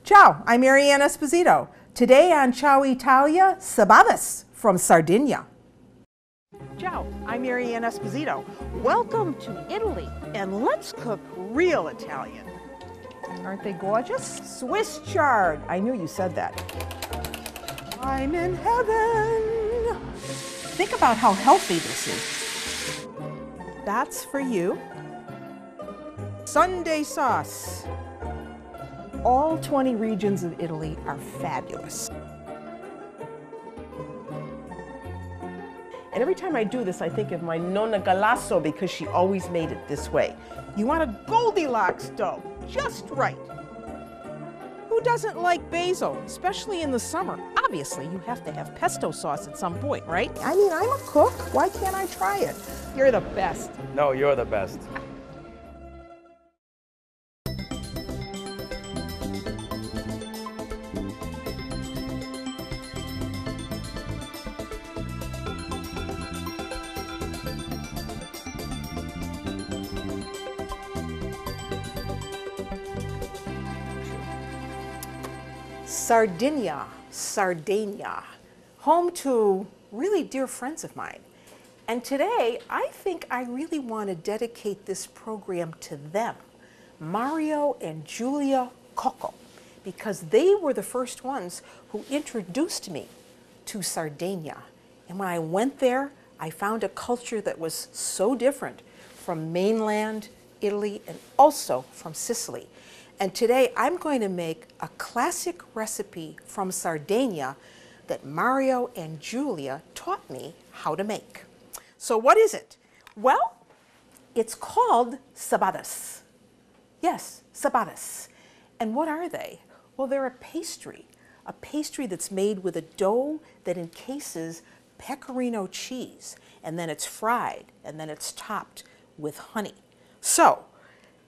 Ciao, I'm Mary Ann Esposito. Today on Ciao Italia, Sebadas from Sardinia. Ciao, I'm Mary Ann Esposito. Welcome to Italy, and let's cook real Italian. Aren't they gorgeous? Swiss chard. I knew you said that. I'm in heaven. Think about how healthy this is. That's for you. Sundae sauce. All 20 regions of Italy are fabulous. And every time I do this, I think of my Nonna Galasso because she always made it this way. You want a Goldilocks dough, just right. Who doesn't like basil, especially in the summer? Obviously, you have to have pesto sauce at some point, right? I mean, I'm a cook. Why can't I try it? You're the best. No, you're the best. Sardinia, home to really dear friends of mine. And today, I think I really want to dedicate this program to them, Mario and Giulia Cocco, because they were the first ones who introduced me to Sardinia. And when I went there, I found a culture that was so different from mainland Italy and also from Sicily. And today I'm going to make a classic recipe from Sardinia that Mario and Giulia taught me how to make. So what is it? Well, it's called Sebadas. Yes, Sebadas. And what are they? Well, they're a pastry that's made with a dough that encases pecorino cheese, and then it's fried, and then it's topped with honey. So,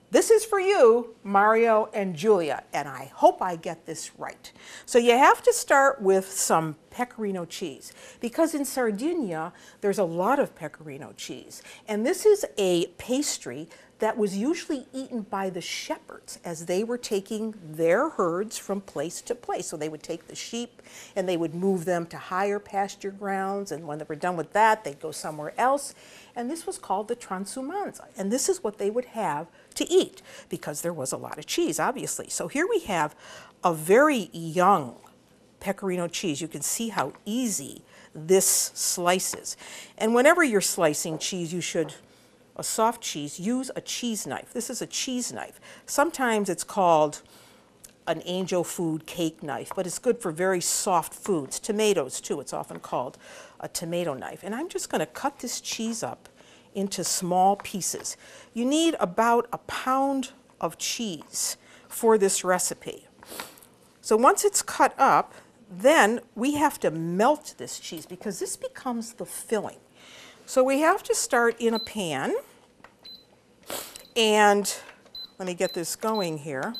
this is for you, Mario and Giulia, and I hope I get this right. So you have to start with some pecorino cheese, because in Sardinia, there's a lot of pecorino cheese. And this is a pastry that was usually eaten by the shepherds as they were taking their herds from place to place. So they would take the sheep and they would move them to higher pasture grounds, and when they were done with that, they'd go somewhere else. And this was called the transumanza. And this is what they would have to eat because there was a lot of cheese, obviously. So here we have a very young pecorino cheese. You can see how easy this slices. And whenever you're slicing cheese, you should, a soft cheese, use a cheese knife. This is a cheese knife. Sometimes it's called an angel food cake knife, but it's good for very soft foods. Tomatoes too, it's often called a tomato knife. And I'm just going to cut this cheese up into small pieces. You need about a pound of cheese for this recipe. So once it's cut up, then we have to melt this cheese because this becomes the filling. So we have to start in a pan, and let me get this going here.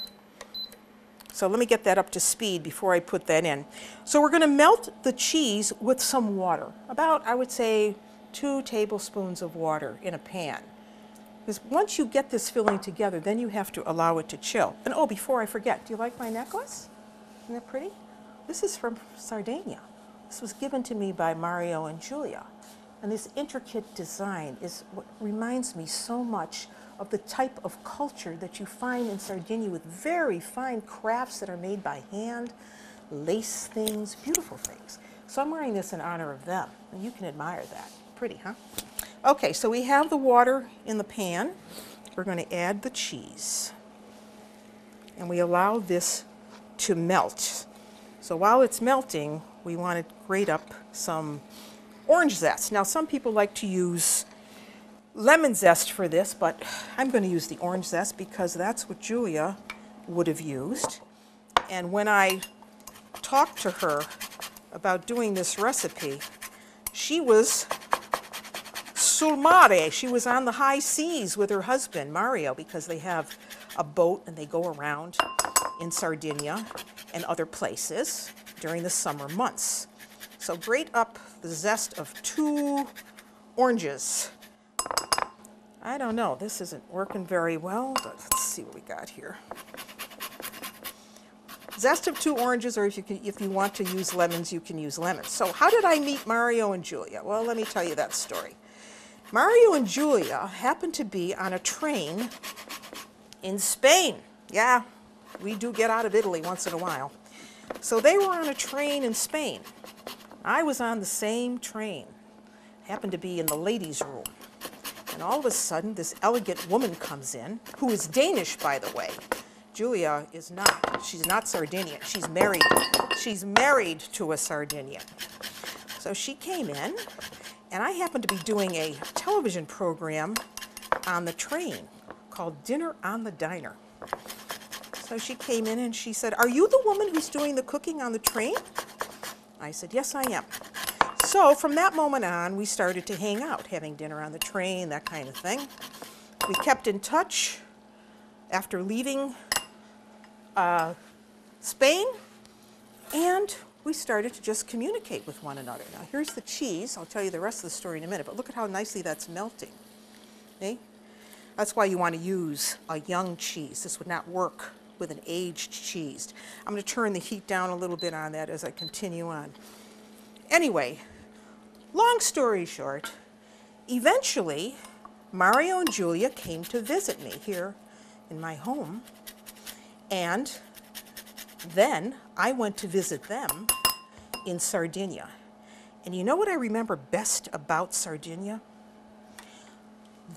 So let me get that up to speed before I put that in. So we're going to melt the cheese with some water, about, I would say, 2 tablespoons of water in a pan. Because once you get this filling together, then you have to allow it to chill. And oh, before I forget, do you like my necklace? Isn't that pretty? This is from Sardinia. This was given to me by Mario and Giulia. And this intricate design is what reminds me so much of the type of culture that you find in Sardinia with very fine crafts that are made by hand, lace things, beautiful things. So I'm wearing this in honor of them, and you can admire that. Pretty, huh? Okay, so we have the water in the pan. We're going to add the cheese, and we allow this to melt. So while it's melting, we want to grate up some orange zest. Now, some people like to use lemon zest for this, but I'm going to use the orange zest because that's what Giulia would have used. And when I talked to her about doing this recipe, she was sul mare. She was on the high seas with her husband, Mario, because they have a boat and they go around in Sardinia and other places during the summer months. So grate up the zest of 2 oranges. I don't know, this isn't working very well, but let's see what we got here. Zest of 2 oranges, or if you want to use lemons, you can use lemons. So how did I meet Mario and Julia? Well, let me tell you that story. Mario and Julia happened to be on a train in Spain. Yeah, we do get out of Italy once in a while. So they were on a train in Spain. I was on the same train. Happened to be in the ladies' room. And all of a sudden, this elegant woman comes in, who is Danish, by the way. Julia is not. She's not Sardinian. She's married. She's married to a Sardinian. So she came in, and I happened to be doing a television program on the train called Dinner on the Diner. So she came in and she said, "Are you the woman who's doing the cooking on the train?" I said, "Yes, I am." So from that moment on, we started to hang out, having dinner on the train, that kind of thing. We kept in touch after leaving Spain, and we started to just communicate with one another. Now here's the cheese. I'll tell you the rest of the story in a minute, but look at how nicely that's melting. Okay? That's why you want to use a young cheese. This would not work with an aged cheese. I'm going to turn the heat down a little bit on that as I continue on. Anyway, long story short, eventually Mario and Julia came to visit me here in my home, and then I went to visit them in Sardinia. And you know what I remember best about Sardinia?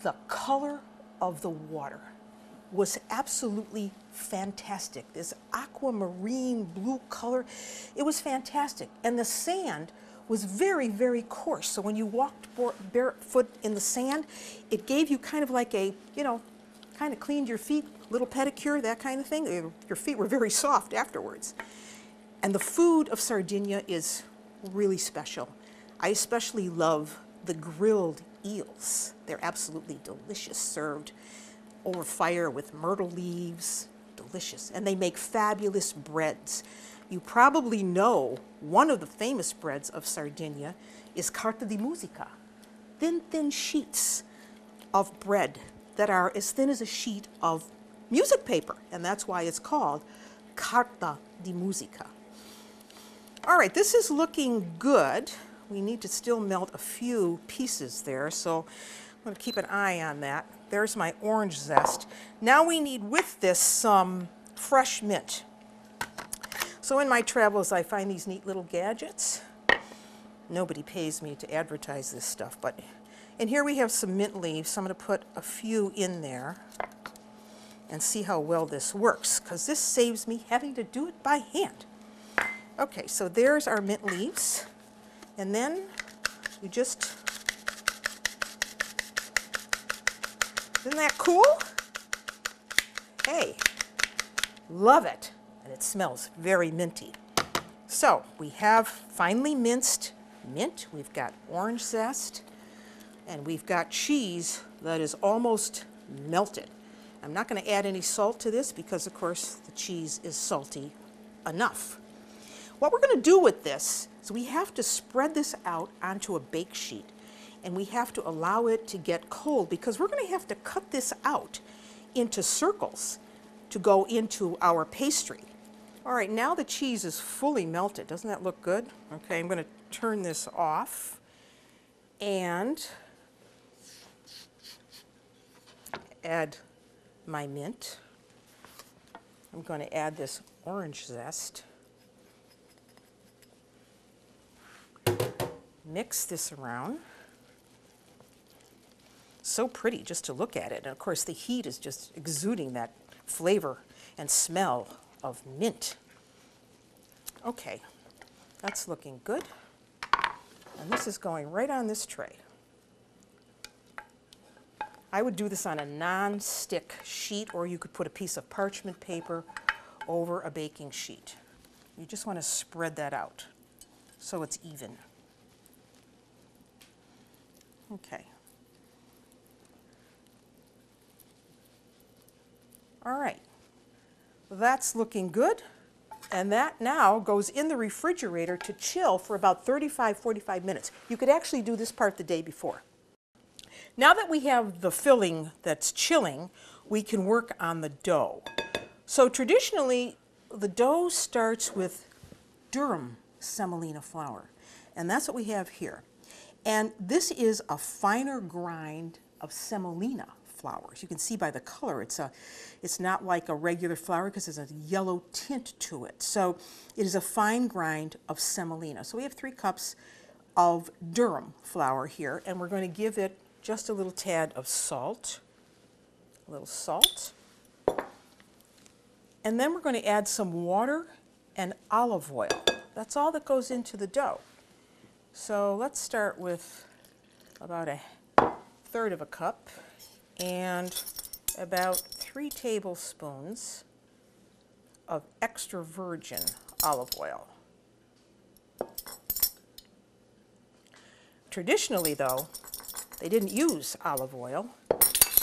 The color of the water was absolutely fantastic. This aquamarine blue color, it was fantastic. And the sand was very, very coarse. So when you walked barefoot in the sand, it gave you kind of like a, kind of cleaned your feet, little pedicure, that kind of thing. Your feet were very soft afterwards. And the food of Sardinia is really special. I especially love the grilled eels. They're absolutely delicious, served over fire with myrtle leaves. Delicious. And they make fabulous breads. You probably know one of the famous breads of Sardinia is carta di musica. Thin, thin sheets of bread that are as thin as a sheet of music paper. And that's why it's called carta di musica. All right, this is looking good. We need to still melt a few pieces there, so I'm going to keep an eye on that. There's my orange zest. Now we need with this some fresh mint. So in my travels, I find these neat little gadgets. Nobody pays me to advertise this stuff, and here we have some mint leaves. I'm going to put a few in there and see how well this works, because this saves me having to do it by hand. Okay, so there's our mint leaves. And then you just, isn't that cool? Hey, love it. And it smells very minty. So we have finely minced mint. We've got orange zest. And we've got cheese that is almost melted. I'm not going to add any salt to this because, of course, the cheese is salty enough. What we're going to do with this is we have to spread this out onto a bake sheet, and we have to allow it to get cold because we're going to have to cut this out into circles to go into our pastry. All right, now the cheese is fully melted. Doesn't that look good? Okay, I'm going to turn this off and add my mint. I'm going to add this orange zest. Mix this around. So pretty just to look at it. And of course the heat is just exuding that flavor and smell of mint. Okay, that's looking good. And this is going right on this tray. I would do this on a non-stick sheet, or you could put a piece of parchment paper over a baking sheet. You just want to spread that out so it's even. Okay. All right. That's looking good. And that now goes in the refrigerator to chill for about 35-45 minutes. You could actually do this part the day before. Now that we have the filling that's chilling, we can work on the dough. So traditionally, the dough starts with durum semolina flour, and that's what we have here. And this is a finer grind of semolina flour. As you can see by the color, it's not like a regular flour because there's a yellow tint to it. So it is a fine grind of semolina. So we have 3 cups of durum flour here, and we're going to give it just a little tad of salt, a little salt. And then we're going to add some water and olive oil. That's all that goes into the dough. So let's start with about a third of a cup and about 3 tablespoons of extra virgin olive oil. Traditionally, though, they didn't use olive oil.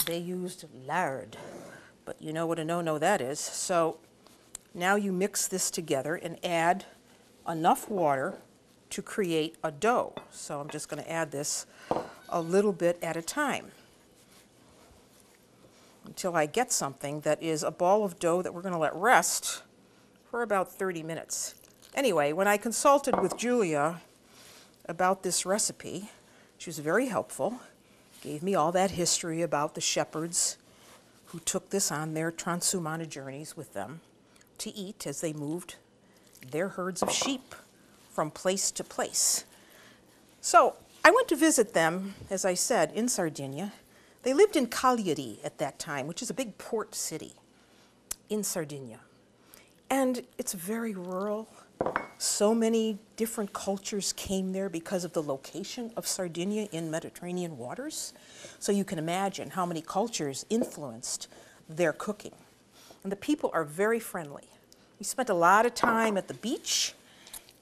They used lard. But you know what a no-no that is. So now you mix this together and add enough water to create a dough. So I'm just going to add this a little bit at a time until I get something that is a ball of dough that we're going to let rest for about 30 minutes. Anyway, when I consulted with Julia about this recipe, she was very helpful, gave me all that history about the shepherds who took this on their transhumana journeys with them to eat as they moved their herds of sheep from place to place. So I went to visit them, as I said, in Sardinia. They lived in Cagliari at that time, which is a big port city in Sardinia. And it's very rural. So many different cultures came there because of the location of Sardinia in Mediterranean waters. So you can imagine how many cultures influenced their cooking. And the people are very friendly. We spent a lot of time at the beach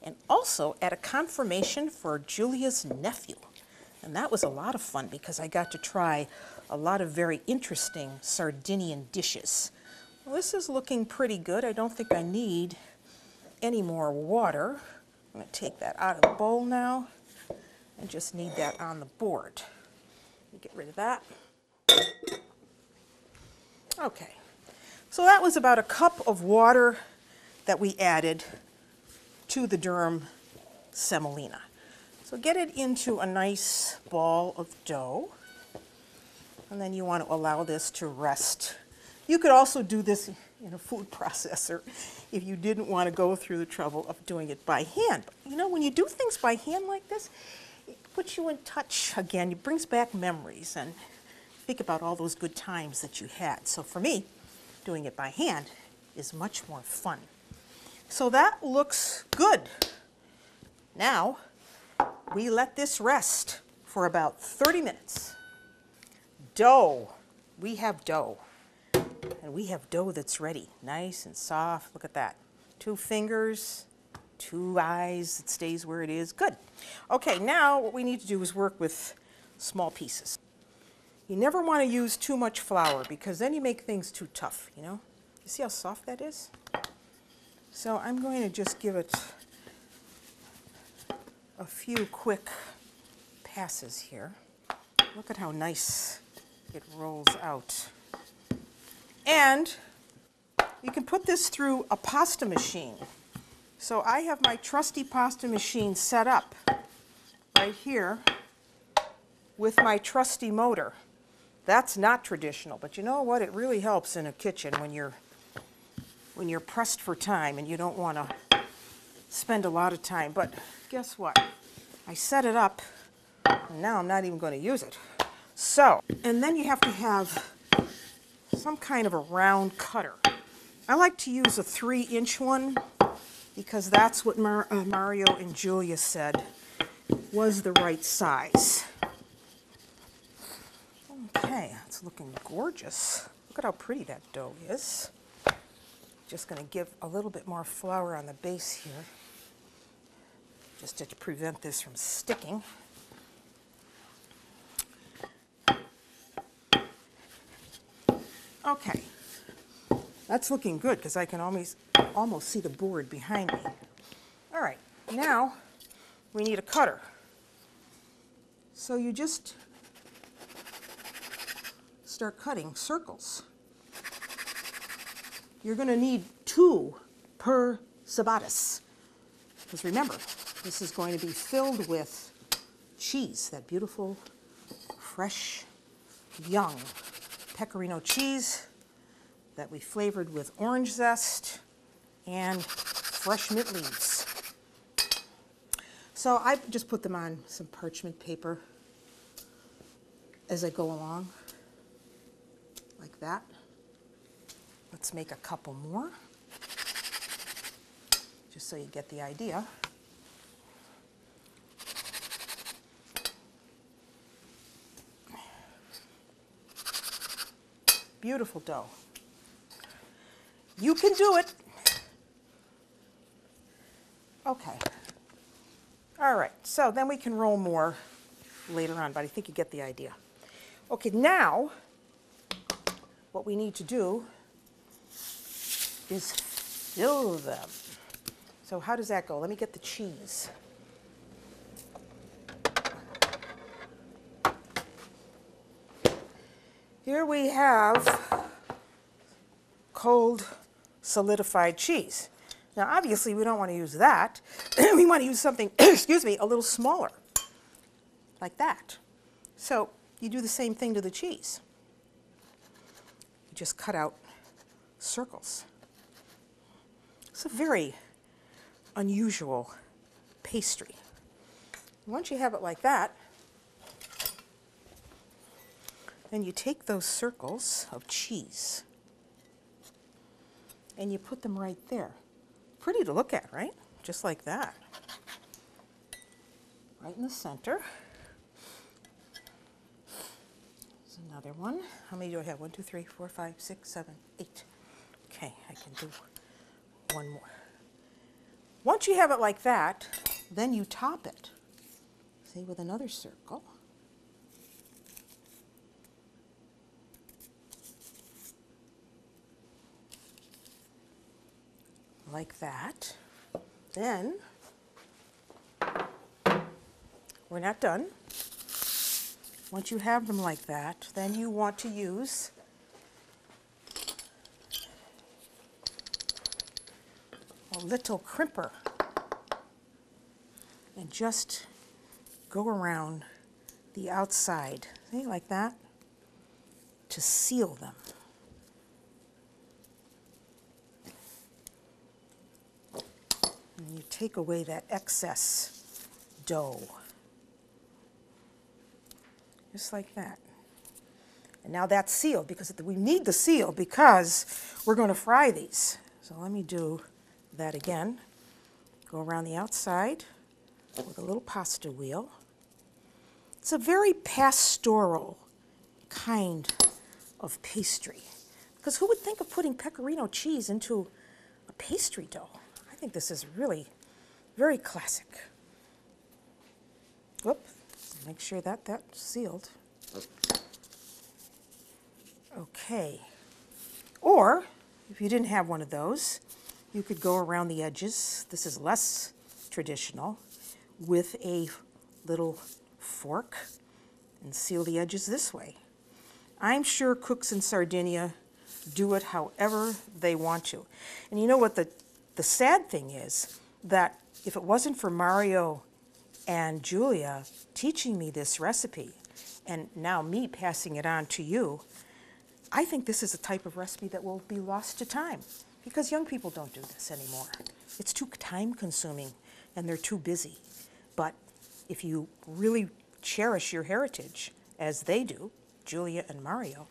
and also at a confirmation for Julia's nephew. And that was a lot of fun because I got to try a lot of very interesting Sardinian dishes. Well, this is looking pretty good. I don't think I need any more water. I'm going to take that out of the bowl now and just need that on the board. Get rid of that. Okay, so that was about a cup of water that we added to the durum semolina. So get it into a nice ball of dough, and then you want to allow this to rest. You could also do this in a food processor if you didn't want to go through the trouble of doing it by hand. But you know, when you do things by hand like this, it puts you in touch again. It brings back memories and think about all those good times that you had. So for me, doing it by hand is much more fun. So that looks good. Now, we let this rest for about 30 minutes. Dough. We have dough. And we have dough that's ready. Nice and soft. Look at that. 2 fingers, 2 eyes. It stays where it is. Good. Okay, now what we need to do is work with small pieces. You never want to use too much flour because then you make things too tough, you know? You see how soft that is? So I'm going to just give it a few quick passes here. Look at how nice it rolls out. And you can put this through a pasta machine. So I have my trusty pasta machine set up right here with my trusty motor. That's not traditional, but you know what? It really helps in a kitchen when you're pressed for time and you don't want to spend a lot of time. But guess what? I set it up, and now I'm not even going to use it. So, and then you have to have some kind of a round cutter. I like to use a 3-inch one because that's what Mario and Julia said was the right size. Okay, it's looking gorgeous. Look at how pretty that dough is. Just going to give a little bit more flour on the base here, just to prevent this from sticking. Okay, that's looking good because I can almost see the board behind me. All right, now we need a cutter. So you just start cutting circles. You're going to need 2 per Sebadas. Because remember, this is going to be filled with cheese, that beautiful, fresh, young pecorino cheese that we flavored with orange zest and fresh mint leaves. So I just put them on some parchment paper as I go along, like that. Let's make a couple more, just so you get the idea. Beautiful dough. You can do it. Okay. All right, so then we can roll more later on, but I think you get the idea. Okay, now what we need to do is fill them. So how does that go? Let me get the cheese. Here we have cold solidified cheese. Now obviously we don't want to use that. We want to use something, excuse me, a little smaller, like that. So you do the same thing to the cheese. You just cut out circles. It's a very unusual pastry. Once you have it like that, then you take those circles of cheese and you put them right there. Pretty to look at, right? Just like that. Right in the center. There's another one. How many do I have? 1, 2, 3, 4, 5, 6, 7, 8. Okay, I can do one more. Once you have it like that, then you top it. See, with another circle. Like that. Then, we're not done. Once you have them like that, then you want to use a little crimper and just go around the outside, see, like that, to seal them. And you take away that excess dough, just like that. And now that's sealed, because we need the seal because we're going to fry these. So let me do that again. Go around the outside with a little pasta wheel. It's a very pastoral kind of pastry, because who would think of putting pecorino cheese into a pastry dough? I think this is really very classic. Whoop, make sure that that's sealed. Okay. Or, if you didn't have one of those, you could go around the edges. This is less traditional, with a little fork and seal the edges this way. I'm sure cooks in Sardinia do it however they want to. And you know what the sad thing is? That if it wasn't for Mario and Julia teaching me this recipe, and now me passing it on to you, I think this is a type of recipe that will be lost to time, because young people don't do this anymore. It's too time-consuming, and they're too busy. But if you really cherish your heritage, as they do, Julia and Mario,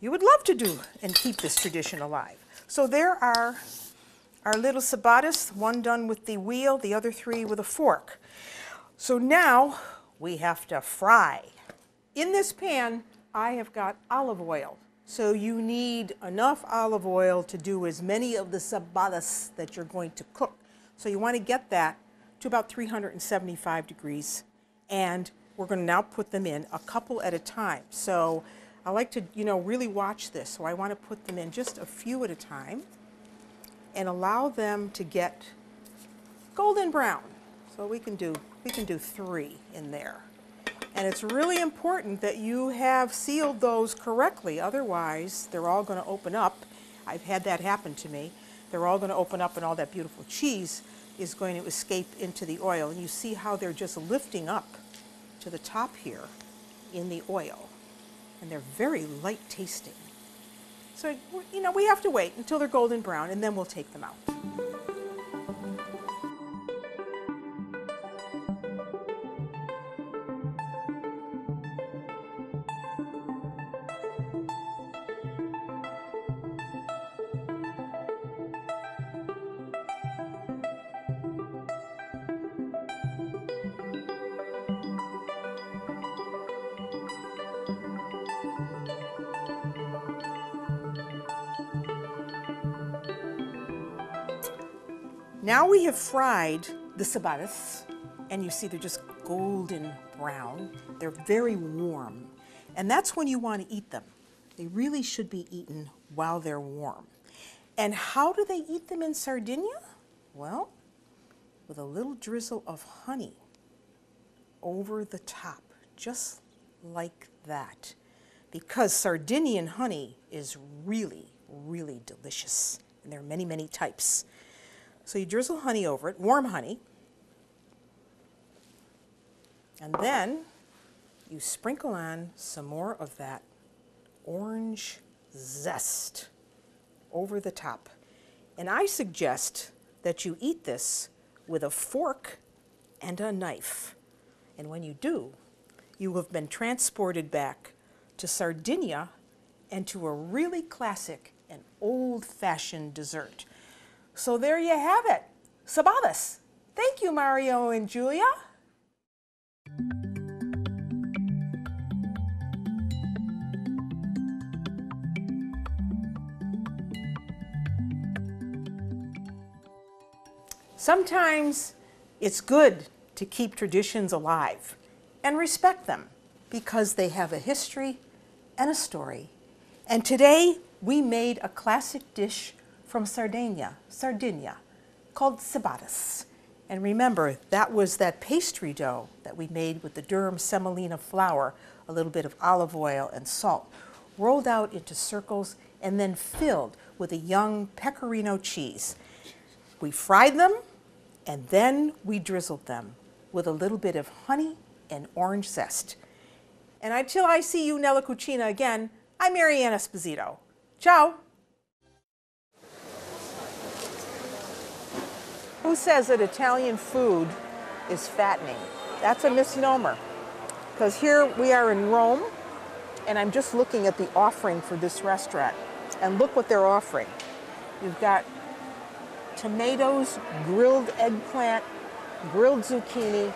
you would love to do and keep this tradition alive. So there are our little Sebadas, one done with the wheel, the other 3 with a fork. So now we have to fry. In this pan, I have got olive oil. So you need enough olive oil to do as many of the Sebadas that you're going to cook. So you want to get that to about 375 degrees. And we're going to now put them in a couple at a time. So I like to, really watch this. So I want to put them in just a few at a time and allow them to get golden brown. So we can do 3 in there. And it's really important that you have sealed those correctly, otherwise they're all going to open up. I've had that happen to me. they're all going to open up and all that beautiful cheese is going to escape into the oil. And you see how they're just lifting up to the top here in the oil. And they're very light tasting. So, you know, we have to wait until they're golden brown and then we'll take them out. Now we have fried the Sebadas, and you see they're just golden brown. They're very warm, and that's when you want to eat them. They really should be eaten while they're warm. And how do they eat them in Sardinia? Well, with a little drizzle of honey over the top, just like that. Because Sardinian honey is really, really delicious, and there are many, many types. So you drizzle honey over it, warm honey, and then you sprinkle on some more of that orange zest over the top. And I suggest that you eat this with a fork and a knife. And when you do, you have been transported back to Sardinia and to a really classic and old-fashioned dessert. So there you have it, Sebadas. Thank you, Mario and Julia. Sometimes it's good to keep traditions alive and respect them because they have a history and a story. And today we made a classic dish from Sardinia, called Sebadas. And remember, that was that pastry dough that we made with the durum semolina flour, a little bit of olive oil and salt, rolled out into circles and then filled with a young pecorino cheese. We fried them and then we drizzled them with a little bit of honey and orange zest. And until I see you nella cucina again, I'm Mary Ann Esposito. Ciao! Who says that Italian food is fattening? That's a misnomer. Because here we are in Rome, and I'm just looking at the offering for this restaurant. And look what they're offering. You've got tomatoes, grilled eggplant, grilled zucchini,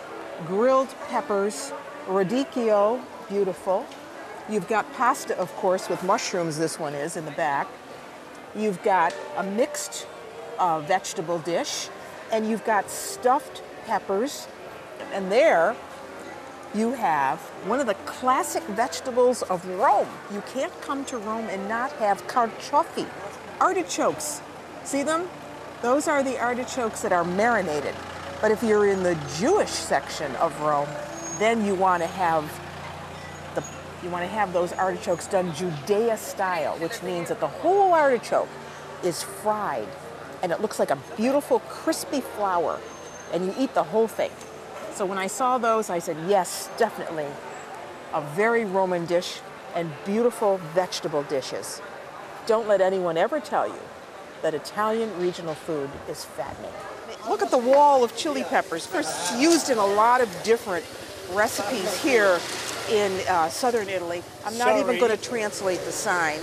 grilled peppers, radicchio, beautiful. You've got pasta, of course, with mushrooms, this one is, in the back. You've got a mixed vegetable dish. And you've got stuffed peppers, and there you have one of the classic vegetables of Rome. You can't come to Rome and not have carciofi, artichokes. See them? Those are the artichokes that are marinated. But if you're in the Jewish section of Rome, then you want to have those artichokes done Judea style, which means that the whole artichoke is fried. And it looks like a beautiful, crispy flour, and you eat the whole thing. So when I saw those, I said, yes, definitely a very Roman dish and beautiful vegetable dishes. Don't let anyone ever tell you that Italian regional food is fattening. Look at the wall of chili peppers. Of course, it's used in a lot of different recipes here in southern Italy. I'm not even going to translate the sign.